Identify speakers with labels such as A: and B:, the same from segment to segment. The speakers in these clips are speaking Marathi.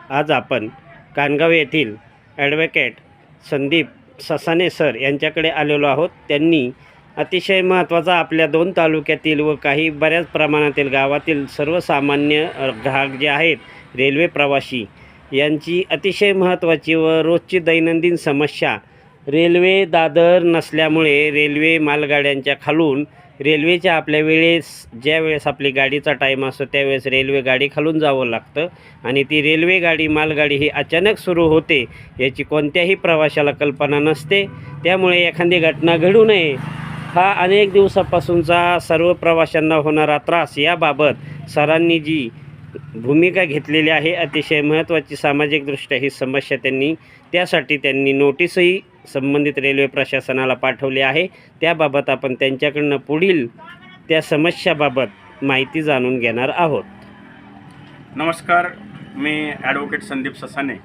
A: आज आपण कानगाव येथील ॲडव्होकेट संदीप ससाने सर यांच्याकडे आलेलो आहोत। त्यांनी अतिशय महत्त्वाचा आपल्या 2 तालुक्यातील व काही बऱ्याच प्रमाणातील गावातील सर्वसामान्य ग्राहक जे आहेत रेल्वे प्रवासी यांची अतिशय महत्त्वाची व रोजची दैनंदिन समस्या, रेल्वे दादर नसल्यामुळे रेल्वे मालगाड्यांच्या खालून रेल्वेच्या आपल्या वेळेस ज्यावेळेस आपली गाडीचा टाईम असतो त्यावेळेस रेल्वे गाडी खालून जावं लागतं आणि ती रेल्वे गाडी मालगाडी ही अचानक सुरू होते, याची कोणत्याही प्रवाशाला कल्पना नसते। त्यामुळे एखादी घटना घडू नये हा अनेक दिवसापासूनचा सर्व प्रवाशांना होणारा त्रास याबाबत सरांनी जी भूमिका घेतलेली आहे, अतिशय महत्त्वाची सामाजिकदृष्ट्या ही समस्या त्यासाठी त्यांनी नोटीसही संबंधित रेल्वे प्रशासनाला पाठवली आहे। त्याबाबत आपण त्यांच्याकडून पुढील त्या समस्याबाबत माहिती जाणून घेणार आहोत।
B: नमस्कार, मी ॲडव्होकेट संदीप ससाने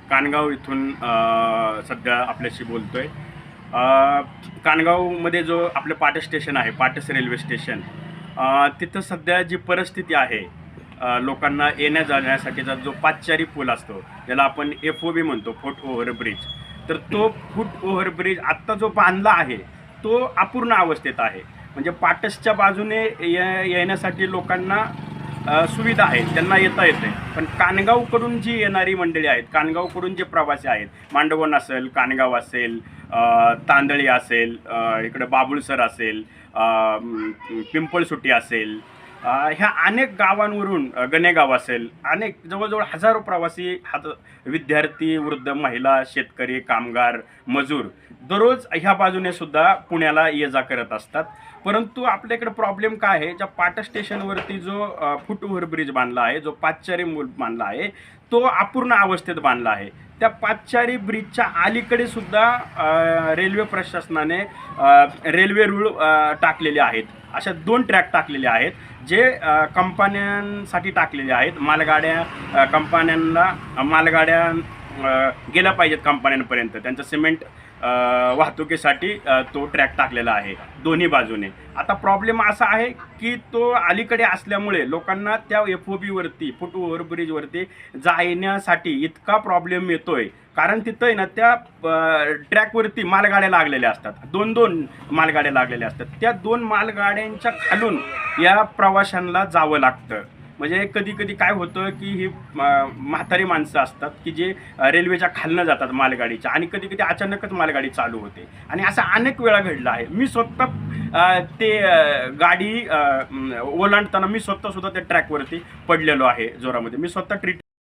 B: कानगाव इथून सध्या आपल्याशी बोलतो आहे। कानगावमध्ये जो आपलं पाटस स्टेशन आहे, पाटस रेल्वे स्टेशन, तिथं सध्या जी परिस्थिती आहे, लोकांना येण्या जाण्यासाठीचा जो पादचारी पूल असतो ज्याला आपण FOB म्हणतो, फूट ओव्हरब्रिज, तर तो फूट ओव्हरब्रिज आत्ता जो बांधला आहे तो अपूर्ण अवस्थेत आहे। म्हणजे पाटसच्या बाजूने येण्यासाठी लोकांना सुविधा आहे, त्यांना येता येते, पण कानगावकडून जी येणारी मंडळी आहेत, कानगावकडून जे प्रवासी आहेत, मांडवण असेल, कानगाव असेल, तांदळी असेल, इकडे बाबुळसर असेल, पिंपळसुटी असेल, ह्या अनेक गावांवरून, गणेगाव असेल, अनेक जवळजवळ हजारो प्रवासी, विद्यार्थी, वृद्ध, महिला, शेतकरी, कामगार, मजूर दररोज ह्या बाजूने सुद्धा पुण्याला ये जा करत असतात। परंतु आपल्याकडे प्रॉब्लेम काय आहे, ज्या पाटस स्टेशनवरती जो फूट ओव्हरब्रिज बांधला आहे, जो पादचारी मूल बांधला आहे, तो अपूर्ण अवस्थेत बांधला आहे। त्या पादचारी ब्रिजच्या अलीकडे सुद्धा रेल्वे प्रशासनाने रेल्वे रूळ टाकलेले आहेत। अशा 2 ट्रॅक टाकलेले आहेत जे कंपन्यांसाठी टाकलेले आहेत। मालगाड्या, कंपन्यांना मालगाड्या गेल्या पाहिजेत कंपन्यांपर्यंत, त्यांचं सिमेंट वाहतुकीसाठी तो ट्रॅक टाकलेला आहे दोन्ही बाजूने। आता प्रॉब्लेम असा आहे की तो अलीकडे असल्यामुळे लोकांना त्या FOBवरती, फूट ओव्हरब्रिजवरती जाण्यासाठी इतका प्रॉब्लेम येतोय, कारण तिथं आहे ना त्या ट्रॅकवरती मालगाड्या लागलेल्या असतात, 2-2 मालगाड्या लागलेल्या असतात। त्या 2 मालगाड्यांच्या खालून या प्रवाशांना जावं लागतं। म्हणजे कधी कधी काय होतं की ही म्हातारी माणसं असतात की जे रेल्वेच्या खालनं जातात मालगाडीच्या, आणि कधी कधी अचानकच मालगाडी चालू होते, आणि असं अनेक वेळा घडलं आहे। मी स्वतः ते गाडी ओलांडताना मी स्वतःसुद्धा त्या ट्रॅकवरती पडलेलो आहे जोरामध्ये। मी स्वतः